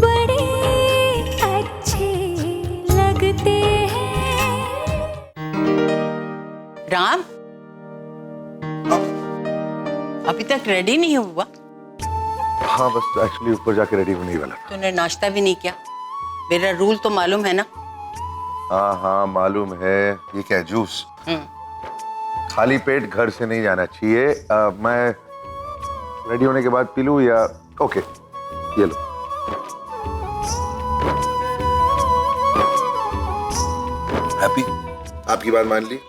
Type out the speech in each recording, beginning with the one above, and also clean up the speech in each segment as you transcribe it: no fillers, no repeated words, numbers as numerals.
बड़े अच्छे लगते हैं। राम, अभी तक रेडी नहीं हुआ? हाँ बस एक्चुअली ऊपर जाके रेडी होने ही वाला। तूने नाश्ता भी नहीं किया? मेरा रूल तो मालूम है ना? हाँ हाँ मालूम है। ये क्या है, जूस? खाली पेट घर से नहीं जाना चाहिए। मैं रेडी होने के बाद पी लूं या? ओके ये लो। हैप्पी? आपकी बात मान ली।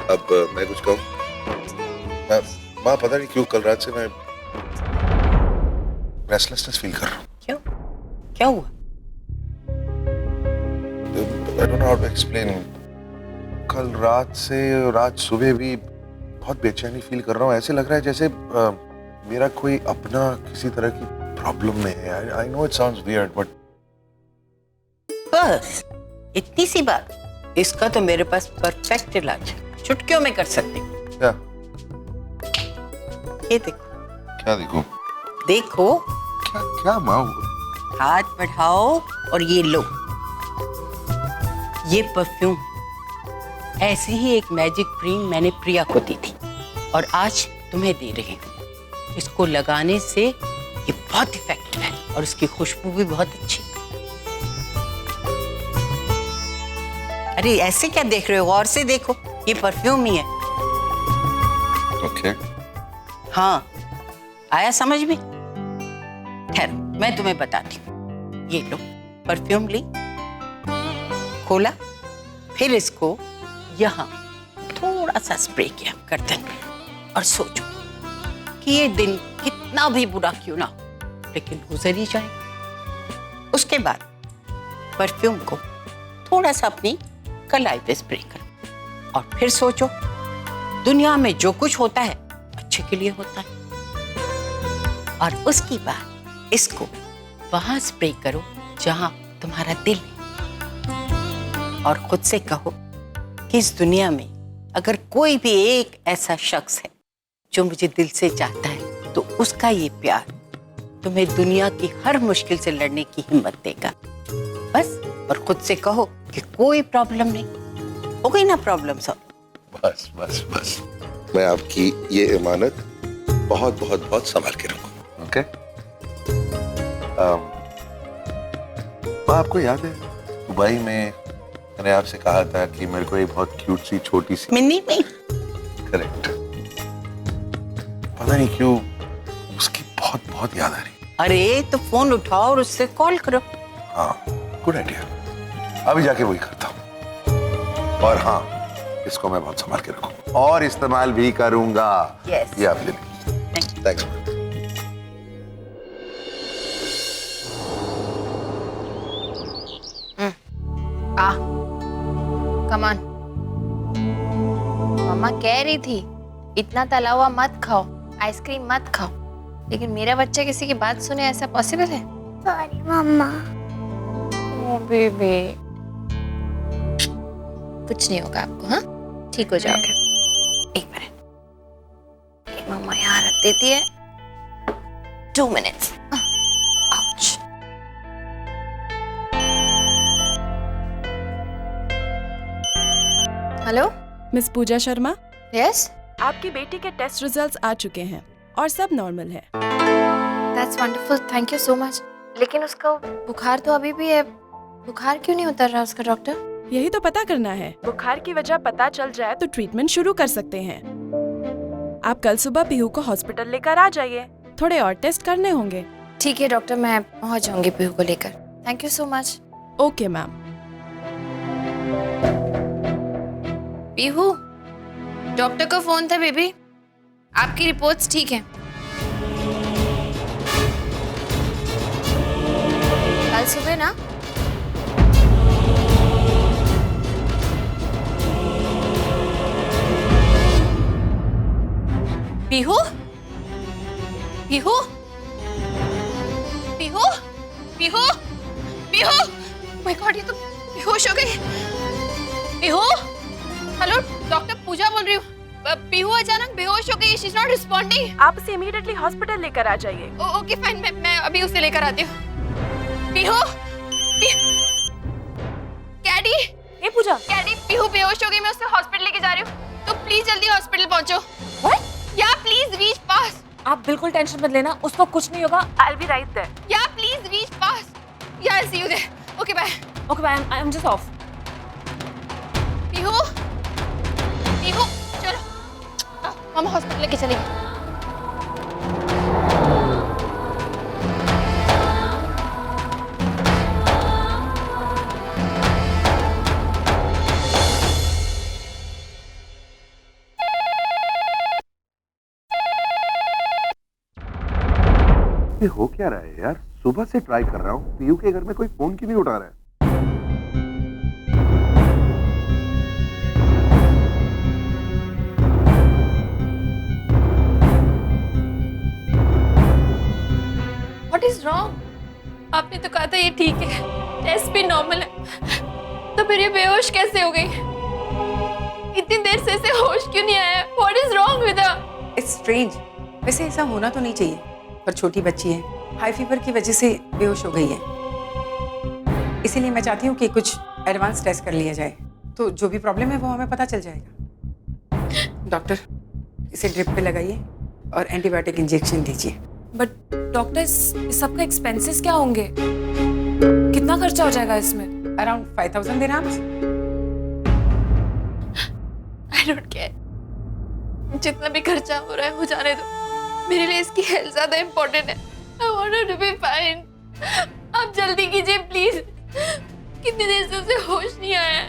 अब मैं कुछ कहूं? माँ पता नहीं क्यों कल रात से मैं रेस्टलेसनेस फील कर रहा हूँ। क्यों? क्या हुआ? I don't know how to explain. कल रात से रात सुबह भी बहुत बेचैनी फील कर रहा हूँ। ऐसे लग रहा है जैसे मेरा कोई अपना किसी तरह की प्रॉब्लम में है। I know it sounds weird, but बस इतनी सी बात? इसका तो मेरे पास परफेक्ट इलाज है, चुटकियों में कर सकते हैं। क्या? ये देखो। क्या देखो? देखो। क्या क्या माँ? हाथ बढ़ाओ और ये लो। ये परफ्यूम, ऐसी ही एक मैजिक क्रीम मैंने प्रिया को दी थी और आज तुम्हें दे रही हूँ। इसको लगाने से ये बहुत इफेक्टिव है और इसकी खुशबू भी बहुत अच्छी। अरे ऐसे क्या देख रहे हो? गौर से देखो, ये परफ्यूम ही है। ओके। हाँ, आया समझ में? खैर मैं तुम्हें बताती हूँ। ये लो, परफ्यूम ली, खोला, फिर इसको यहाँ थोड़ा सा स्प्रे किया गर्दन में और सोचो कि ये दिन कितना भी बुरा क्यों ना हो, लेकिन गुजर ही जाएगा। उसके बाद परफ्यूम को थोड़ा सा अपनी कलाई पे स्प्रे करो और फिर सोचो दुनिया में जो कुछ होता है अच्छे के लिए होता है। और उसके बाद इसको वहां स्प्रे करो जहां तुम्हारा दिल है और खुद से कहो कि इस दुनिया में अगर कोई भी एक ऐसा शख्स है जो मुझे दिल से चाहता है तो उसका ये प्यार तुम्हें दुनिया की हर मुश्किल से लड़ने की हिम्मत देगा। बस, और खुद से कहो कि कोई प्रॉब्लम नहीं, हो गई ना प्रॉब्लम सब। बस बस बस, मैं आपकी ये इमानत बहुत बहुत बहुत संभाल के रखूंगा। ओके? माँ आपको याद है दुबई में मैंने आपसे कहा था कि मेरे को एक बहुत क्यूट सी छोटी सी मिनी में? करेक्ट। पता नहीं क्यों उसकी बहुत बहुत याद आ रही। अरे तो फोन उठाओ और उससे कॉल करो। हाँ गुड आइडिया, अभी जाके वही करता हूँ। और हाँ, इसको मैं बहुत संभाल के रखूंगा और इस्तेमाल भी करूंगा। Yes. ये आप ले लीजिए। थैंक्स। कमान। मम्मा कह रही थी इतना तला हुआ मत खाओ, आइसक्रीम मत खाओ, लेकिन मेरा बच्चा किसी की बात सुने, ऐसा पॉसिबल है? सॉरी मम्मा। ओ बेबी, कुछ नहीं होगा आपको, हाँ ठीक हो जाओगे। एक मिनट, मम्मा यहाँ रख देती है। 2 मिनट्स। आउच। हेलो मिस पूजा शर्मा, यस, आपकी बेटी के टेस्ट रिजल्ट्स आ चुके हैं और सब नॉर्मल है। That's wonderful, thank you so much. लेकिन उसका बुखार तो अभी भी है, बुखार क्यों नहीं उतर रहा उसका डॉक्टर? यही तो पता करना है। बुखार की वजह पता चल जाए तो ट्रीटमेंट शुरू कर सकते हैं। आप कल सुबह पीहू को हॉस्पिटल लेकर आ जाइए, थोड़े और टेस्ट करने होंगे। ठीक है डॉक्टर, मैं पहुंच जाऊंगी पीहू को लेकर। Thank you so much. Okay ma'am. Pihu, doctor का फोन था बेबी, आपकी रिपोर्ट्स ठीक हैं। कल सुबह ना? पीहू, पीहू, पीहू, पीहू, पीहू, माय गॉड, ये तो बेहोश हो गई। पीहू, हेलो डॉक्टर पूजा बोल रही हूँ। पीहू अचानक बेहोश हो गई, शी इज नॉट रिस्पॉन्डिंग। आप उसे इमीडिएटली हॉस्पिटल लेकर आ जाइए। ओके फाइन, मैं अभी उसे लेकर आती हूँ। पीहू कैडी, ए पूजा, कैडी पीहू बेहोश हो गई, मैं उसे हॉस्पिटल लेके जा रही हूँ, तो प्लीज जल्दी हॉस्पिटल पहुंचो। व्हाट? या प्लीज रीच फास्ट। आप बिल्कुल टेंशन मत लेना, उसको कुछ नहीं होगा। I will be right there. Yeah please reach fast. Yeah I see you there. Okay bye. Okay bye, I am just off. Pihu Pihu चलो, हम हॉस्पिटल लेके चलेंगे। ये हो क्या रहा है यार? सुबह से ट्राई कर रहा हूँ, पीयू के घर में कोई फोन क्यों नहीं उठा रहा है? What is wrong? आपने तो कहा था ये ठीक है, टेस्ट भी नॉर्मल है, तो फिर ये बेहोश कैसे हो गई? इतनी देर से इसे होश क्यों नहीं आया? What is wrong with her? It's strange. वैसे ऐसा होना तो नहीं चाहिए, पर छोटी बच्ची है, हाई फीवर की वजह से बेहोश हो गई है। इसीलिए मैं चाहती हूँ कि कुछ एडवांस टेस्ट कर लिया जाए, तो जो भी प्रॉब्लम है वो हमें पता चल जाएगा। डॉक्टर, इसे ड्रिप पे लगाइए और एंटीबायोटिक इंजेक्शन दीजिए। बट डॉक्टर, इस सबका एक्सपेंसेस क्या होंगे? कितना खर्चा हो जाएगा इसमें? Around 5000 dirhams. I don't care. जितना भी खर्चा हो रहा है हो जाने दो, मेरे लिए इसकी हेल्थ ज्यादा इम्पोर्टेंट है। I want her to be fine. आप जल्दी कीजिए प्लीज, कितनी देर से उसे होश नहीं आया है।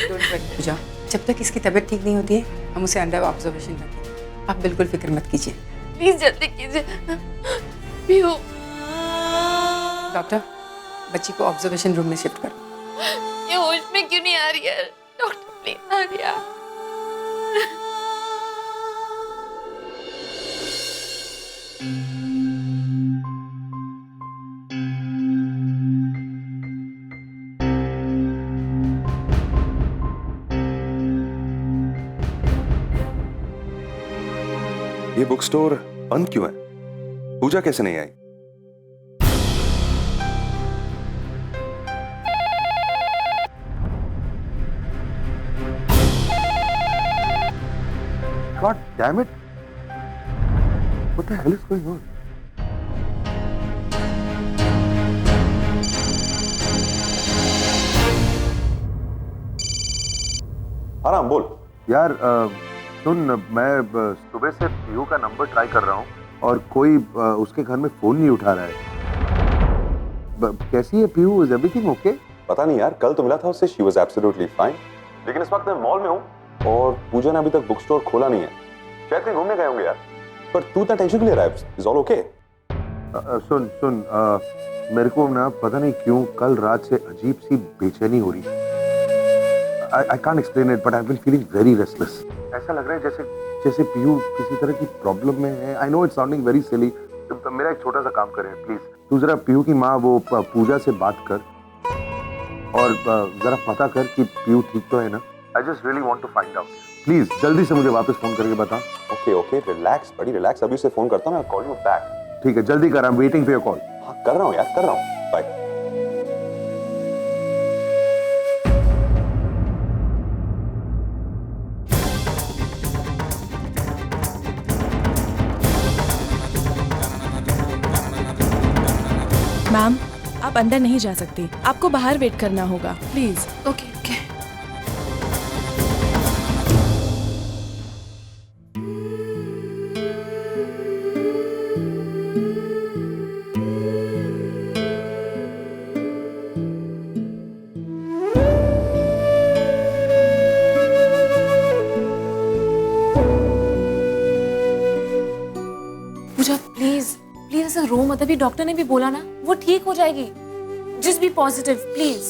डोंट वरी पूजा, जब तक इसकी तबीयत ठीक नहीं होती है हम उसे अंडर ऑब्जर्वेशन रखेंगे। आप बिल्कुल फिक्र मत कीजिए। प्लीज जल्दी कीजिए। पीहू, डॉक्टर, बच्ची को ऑब्जर्वेशन रूम में शिफ्ट करो। ये होश में क्यों नहीं आ रही है? डॉक्टर प्लीज आ गया। ये बुक स्टोर बंद क्यों है? पूजा कैसे नहीं आई? God damn it! What the hell is going on? आराम बोल। यार सुन, मैं सुबह से पीयू का नंबर ट्राई कर रहा हूँ और कोई उसके घर में फोन नहीं उठा रहा है। कैसी है पीयू? Is everything okay? पता नहीं यार, कल तो मिला था उससे, शी वाज एब्सोल्युटली फाइन, लेकिन इस वक्त मैं मॉल में हूँ और पूजा ने अभी तक बुक स्टोर खोला नहीं है। शायद कहीं घूमने गए होंगे यार। पर तू इतना टेंशन क्यों ले रहा है? Is all okay? सुन, मेरे को ना पता नहीं क्यों कल रात से अजीब सी बेचैनी हो रही। I can't explain it, but I've been feeling very restless. ऐसा लग रहा है जैसे पीयू किसी तरह की प्रॉब्लम में है। I know it's sounding very silly. मेरा एक छोटा सा काम करें प्लीज। तू जरा पीयू की माँ वो पूजा से बात कर और जरा पता कर कि पीयू ठीक तो है ना। I just really want to find out. Please जल्दी से मुझे वापस फोन करके बता। ओके, रिलैक्स बड़ी रिलैक्स। अभी उसे फोन करता हूँ, I'll call you back. ठीक है, जल्दी कर, I'm waiting for your call. हाँ कर रहा हूँ यार, कर रहा हूँ। बाय। मैम, आप अंदर नहीं जा सकती, आपको बाहर वेट करना होगा, please. Okay okay. Pooja please please ऐसा रो मत। अभी डॉक्टर ने भी बोला ना, वो ठीक हो जाएगी। Just be positive please.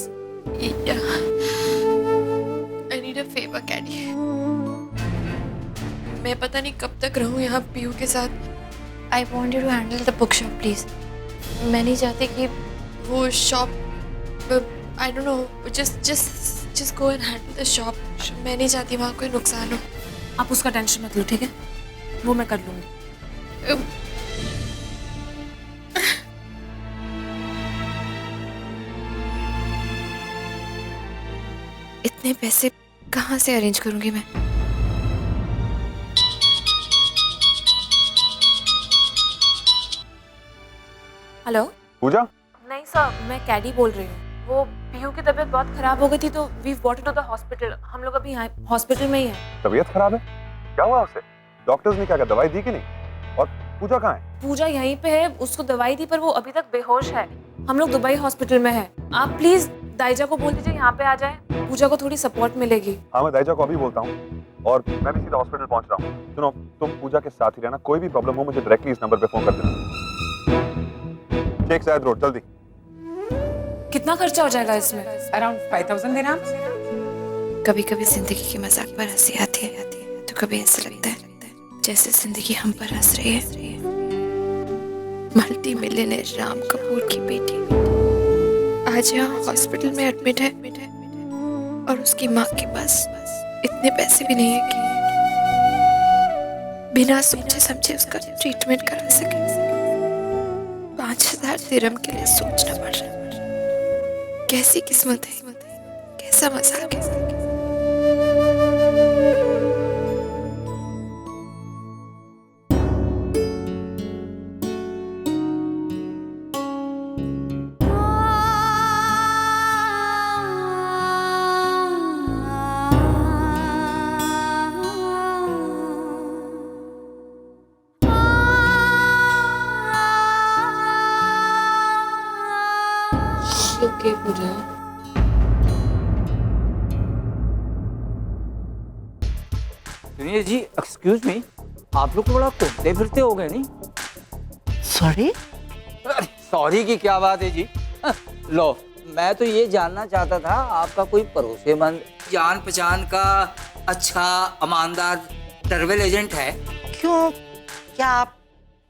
I need a favor, Caddy. मैं पता नहीं कब तक रहूं यहाँ पीयू के साथ। I want you to handle the bookshop, please. मैं नहीं चाहती कि वो shop, I don't know, just go and handle the shop. मैं नहीं चाहती वहाँ कोई नुकसान हो। आप उसका टेंशन मत लो, ठीक है? वो मैं कर लूंगी। इतने पैसे कहाँ से अरेंज करूंगी मैं? हेलो। पूजा, नहीं सर, मैं कैडी बोल रही हूँ। वो पीहू की तबीयत बहुत खराब हो गई थी तो we bought to the hospital. हम लोग अभी यहाँ हॉस्पिटल में ही हैं। तबीयत खराब है? क्या हुआ उसे? डॉक्टर्स ने क्या दवाई दी कि नहीं? और पूजा कहाँ है? पूजा यहीं पे है, उसको दवाई दी पर वो अभी तक बेहोश है। हम लोग दुबई हॉस्पिटल में हैं। आप प्लीज दाइजा को बोल दीजिए यहाँ पे आ जाए, पूजा को थोड़ी सपोर्ट मिलेगी। हाँ, मैं दाइजा को अभी बोलता हूँ और मैं भी सीधा हॉस्पिटल पहुँच रहा हूँ। सुनो, तुम पूजा के साथ ही रहना, कोई भी प्रॉब्लम हो मुझे डायरेक्टली इस नंबर पे फोन कर देना। शेख जायद रोड, जल्दी। कितना खर्चा हो जाएगा इसमें? अराउंड 5000 दिरहम। कभी कभी जिंदगी के मजाक पर हंसी आती है तो कभी ऐसा लगता है जैसे जिंदगी हम पर हंस रही है। मल्टी मिलियनेयर राम कपूर की बेटी आज यहाँ हॉस्पिटल में एडमिट है और उसकी माँ के पास इतने पैसे भी नहीं है कि बिना सोचे समझे उसका ट्रीटमेंट करा सके। 5000 दिरहम के लिए सोचना पड़ रहा है। कैसी किस्मत है, कैसा मजाक है। ओके पूजा, सुनिए जी, एक्सक्यूज मी, आप लोग तो बड़ा घूमते फिरते हो गए नहीं? सॉरी। अरे सॉरी की क्या बात है जी। लो, मैं तो ये जानना चाहता था आपका कोई भरोसेमंद जान पहचान का अच्छा ईमानदार ट्रैवल एजेंट है? क्यों, क्या आप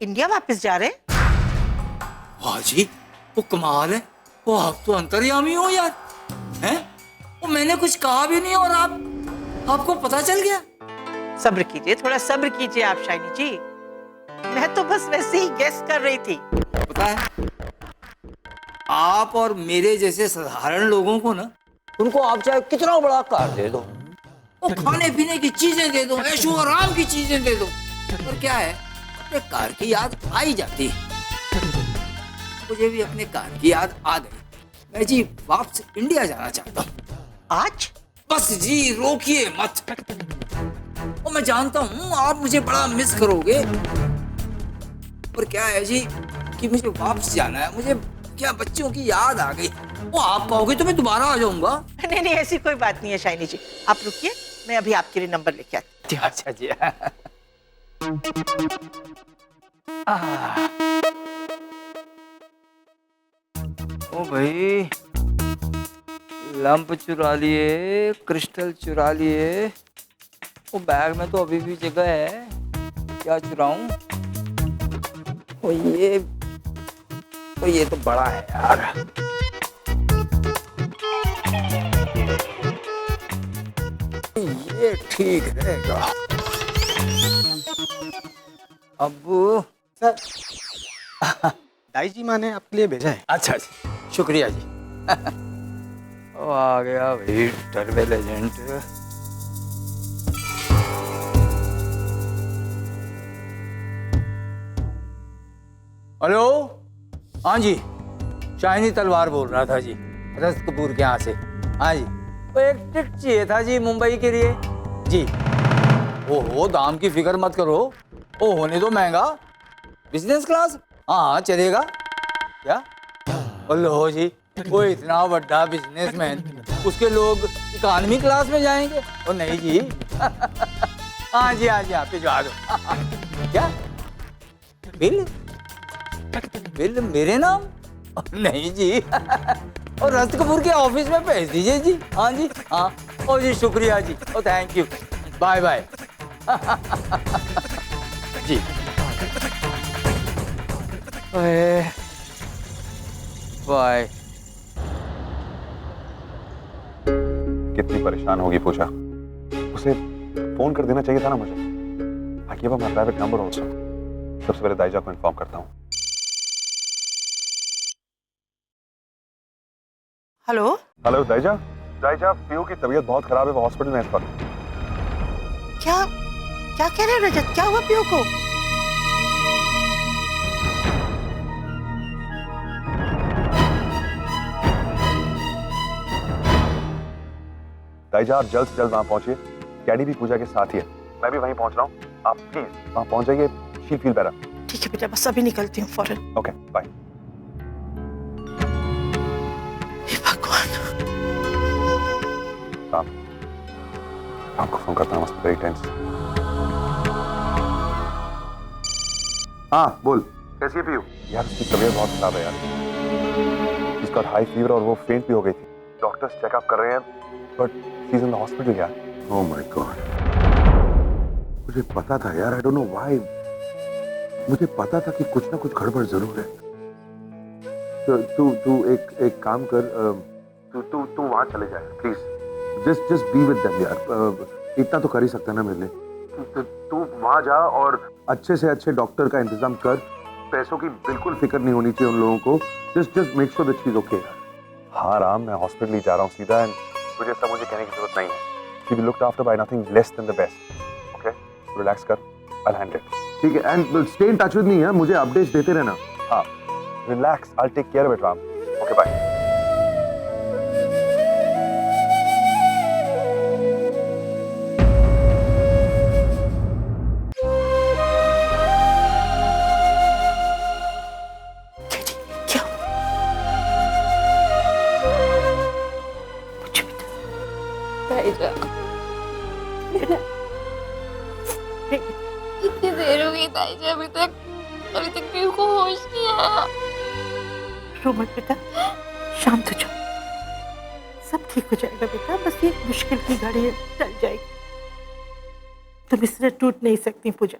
इंडिया वापस जा रहे हैं? वाह जी, वो कमाल है। वो आप तो अंतर्यामी हो यार, हैं? वो मैंने कुछ कहा भी नहीं और आपको पता चल गया। सब्र कीजिए, थोड़ा सब्र कीजिए आप शाइनी जी। मैं तो बस वैसे ही गेस कर रही थी। पता है, आप और मेरे जैसे साधारण लोगों को ना, उनको आप चाहे कितना बड़ा कार दे दो, वो खाने पीने की चीजें दे दो, ऐशो आराम की चीजें दे दो, पर क्या है, अपने कार की याद आ ही जाती है। मुझे भी अपने कार की याद आ गई। मैं जी वापस इंडिया जाना चाहता हूँ आज। बस जी रोकिए मत। और मैं जानता हूँ आप मुझे बड़ा मिस करोगे, पर क्या है जी कि मुझे वापस जाना है। मुझे क्या बच्चों की याद आ गई। वो आप कहोगे तो मैं दोबारा आ जाऊंगा। नहीं नहीं, ऐसी कोई बात नहीं है शाइनी जी, आप रुकिए, मैं अभी आपके लिए नंबर लेके आती हूँ। अच्छा जी। ओ भाई, लंप चुरा लिए, क्रिस्टल चुरा लिए, वो बैग में तो अभी भी जगह है। क्या चुराऊं? ओ ये तो बड़ा है यार। ये ठीक रहेगा। अब्बू सर, दाई जी माँ ने आपके लिए भेजा है। अच्छा जी, शुक्रिया जी। ओ आ गया भाई ट्रैवल एजेंट। हेलो, हाँ जी, शाइनी तलवार बोल रहा था जी, रस्त कपूर के यहाँ से। हाँ जी, वो एक टिकट चाहिए था जी मुंबई के लिए जी। ओहो, दाम की फिक्र मत करो, ओ होने दो महंगा। Business class? हाँ चलेगा। क्या? लो जी, वो इतना बड़ा बिजनेसमैन, उसके लोग इकोनॉमी क्लास में जाएंगे? ओ नहीं जी। हाँ जी हाँ जी, आप भिजवा दो। क्या बिल? बिल मेरे नाम? नहीं जी। और रस्त कपूर के ऑफिस में भेज दीजिए जी। हाँ जी हाँ। ओ जी शुक्रिया जी, ओ थैंक यू, बाय बाय। जी बाय। कितनी परेशान होगी पूजा, उसे फोन कर देना चाहिए था ना मुझे। I give her my private number also. सबसे पहले दाइजा को इन्फॉर्म करता हूँ। हेलो। हेलो दाइजा, दाईजा, पीहू की तबीयत बहुत खराब है, वो हॉस्पिटल में इस वक्त। क्या क्या कह रहे हो रजत? क्या हुआ पीहू को? दाईजा, आप जल्द से जल्द वहां पहुंचिए। कैडी भी पूजा के साथ ही है, मैं भी वहीं पहुंच रहा हूँ। आप प्लीज वहां पहुंच जाइए। She feel better. ठीक है बेटा, बस अभी निकलती हूँ फौरन। Okay, bye. भगवान। आपको फोन करता हूँ, वेरी टेंस। हाँ बोल, कैसी है पीयू? यार उसकी तबीयत बहुत खराब है यार। इसका हाई फीवर और वो फेंट भी हो गई थी। डॉक्टर्स चेकअप कर रहे हैं, but she is in the hospital यार। ओह माय गॉड, मुझे पता था यार, आई डोंट नो व्हाई। मुझे पता था कि कुछ ना कुछ गड़बड़ जरूर है। तू एक काम कर, तू वहां चले जाए please. Just be with them यार। इतना तो कर ही सकता ना मेरे लिए। तू वहां जा और अच्छे से अच्छे डॉक्टर का इंतजाम कर। पैसों की बिल्कुल फिक्र नहीं होनी चाहिए उन लोगों को। Just make sure that she is okay. हाँ राम, मैं हॉस्पिटल ही जा रहा हूँ सीधा, एंड तुझे सब मुझे कहने की जरूरत नहीं है। She will looked after by nothing less than the best. Okay, relax कर, आई विल हैंडल इट। ठीक है, and stay in touch with me. मुझे अपडेट्स देते रहना। हाँ, relax, I will take care of it Ram. Okay, bye. इतनी देर हो गई दाईजा, अभी तक पीहू को होश नहीं आया। रो मत बेटा, शांत हो जाओ, सब ठीक हो जाएगा बेटा। बस ये मुश्किल की घड़ी है, टल जाएगी। तुम इससे टूट नहीं सकती पूजा,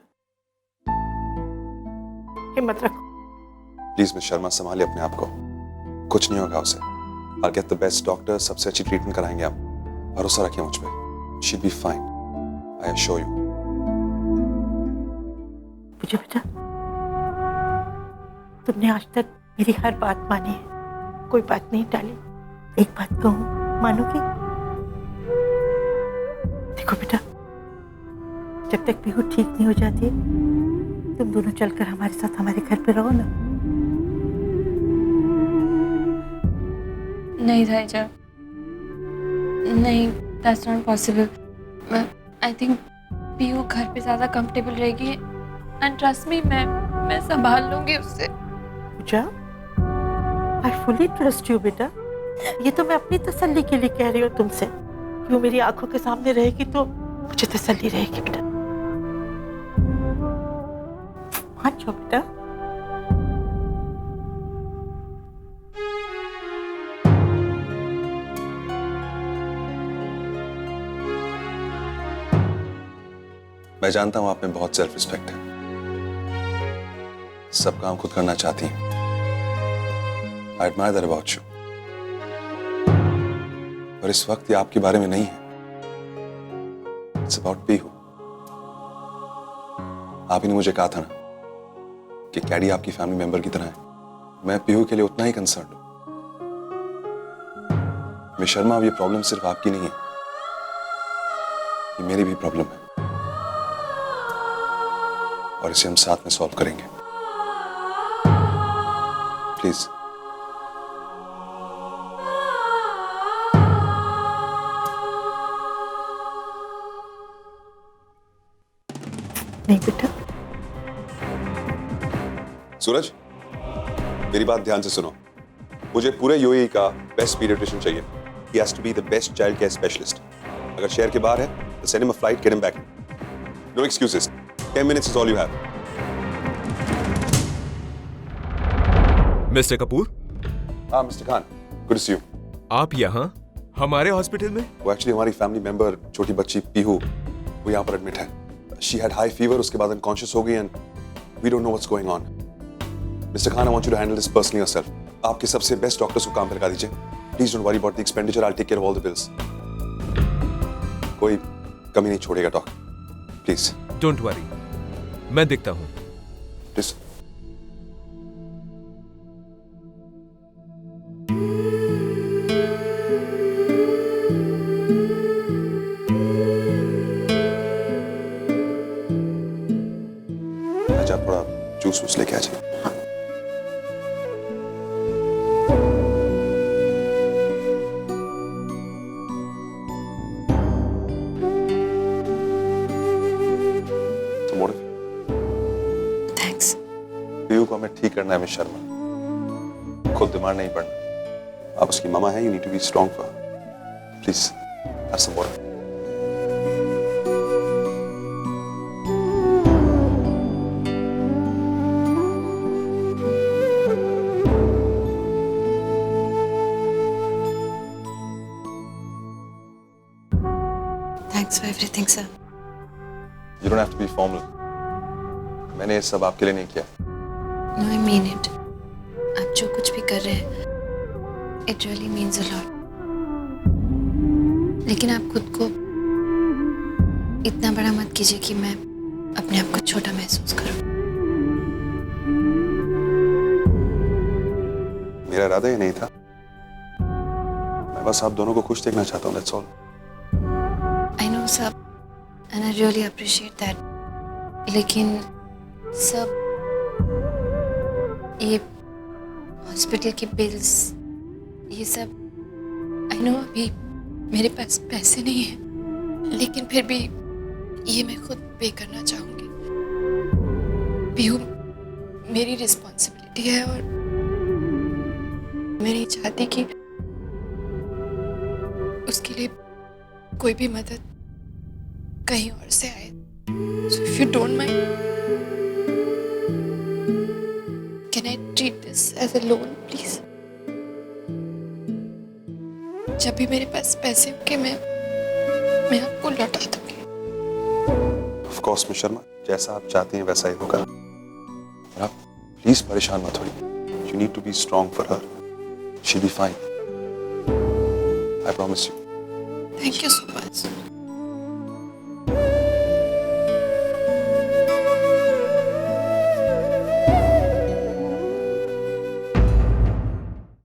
हिम्मत रखो। प्लीज मिस शर्मा, संभालिए अपने आप को। कुछ नहीं होगा उसे। I'll get the best doctor, सबसे अच्छी ट्रीटमेंट कराएंगे हम। भरोसा रखिए मुझ पे। She'll be fine, I assure you. पूजा बेटा, तुमने आज तक मेरी हर बात मानी है, कोई बात नहीं टाली। एक बात कहूं, मानोगी? देखो बेटा, जब तक पीहू ठीक नहीं हो जाती, तुम दोनों चलकर हमारे साथ हमारे घर पे रहो ना। नहीं दाईजा, नहीं, that's not possible. I think Pihu घर पे ज्यादा कंफर्टेबल रहेगी, and trust me, मैं संभाल लूंगी उससे। पूजा, I fully trust you बेटा। ये तो मैं अपनी तसल्ली के लिए कह रही हूँ तुमसे। क्यों, मेरी आंखों के सामने रहेगी तो मुझे तसल्ली रहेगी बेटा। मान जाओ बेटा। मैं जानता हूं आप में बहुत सेल्फ रिस्पेक्ट है, सब काम खुद करना चाहती हैं। I admire that about you. पर इस वक्त ये आपके बारे में नहीं है। It's about Pihu. आप ही ने मुझे कहा था ना कि कैडी आपकी फैमिली मेंबर की तरह है। मैं पीहू के लिए उतना ही कंसर्न हूं। मिस शर्मा, अब ये प्रॉब्लम सिर्फ आपकी नहीं है, ये मेरी भी प्रॉब्लम है, और इसे हम साथ में सॉल्व करेंगे। प्लीज। नहीं बेटा। सूरज, मेरी बात ध्यान से सुनो। मुझे पूरे यूएई का बेस्ट पीडियाट्रिशियन चाहिए। He has to be the best child care specialist. अगर शहर के बाहर है, तो send him a flight, get him back. No excuses. 10 minutes is all you have. Mister Kapoor. हाँ mister Khan, good to see you. आप यहाँ हमारे हॉस्पिटल में? वो एक्चुअली हमारी फैमिली मेंबर छोटी बच्ची पीहू, वो यहाँ पर एडमिट है। She had high fever, उसके बाद unconscious हो गई, and we don't know what's going on. Mr. Khan, I want you to handle this personally yourself. आपके सबसे बेस्ट डॉक्टर्स को काम पे लगा दीजिए। Please don't worry about the expenditure. I'll take care of all the bills. कोई कमी नहीं छोड़ेगा डॉक्टर, प्लीज। डोंट वरी, मैं देखता हूँ। प्लीज। जूस लेके आ जाइए। थैंक्स। पीयू को हमें ठीक करना है मिस शर्मा, खुद बीमार नहीं पड़ना। आप उसकी मामा है, you need to be strong for her. Please have some water. Thanks for everything, sir. You don't have to be formal. मैंने ये सब आपके लिए नहीं किया। No, I mean it. आप जो कुछ भी कर रहे हैं, it really means a lot. लेकिन आप खुद को इतना बड़ा मत कीजिए कि मैं अपने आप को छोटा महसूस करूं। मेरा इरादा ये नहीं था। मैं बस आप दोनों को खुश देखना चाहता हूँ, that's all. I know, sir, and I really appreciate that. लेकिन सब ये हॉस्पिटल के बिल्स, ये सब आई नो अभी मेरे पास पैसे नहीं हैं, लेकिन फिर भी ये मैं खुद पे करना चाहूँगी। पीयू मेरी रिस्पॉन्सिबिलिटी है और मैं नहीं चाहती कि उसके लिए कोई भी मदद कहीं और से आए। So if you don't mind, can I treat this as a loan, please? जब भी मेरे पास पैसे होंगे मैं आपको लौटा दूंगी। Of course, मिस शर्मा, जैसा आप चाहती हैं वैसा ही होगा। और आप प्लीज परेशान मत होइए। You need to be strong for her. She'll be fine. I promise you. Thank you so much.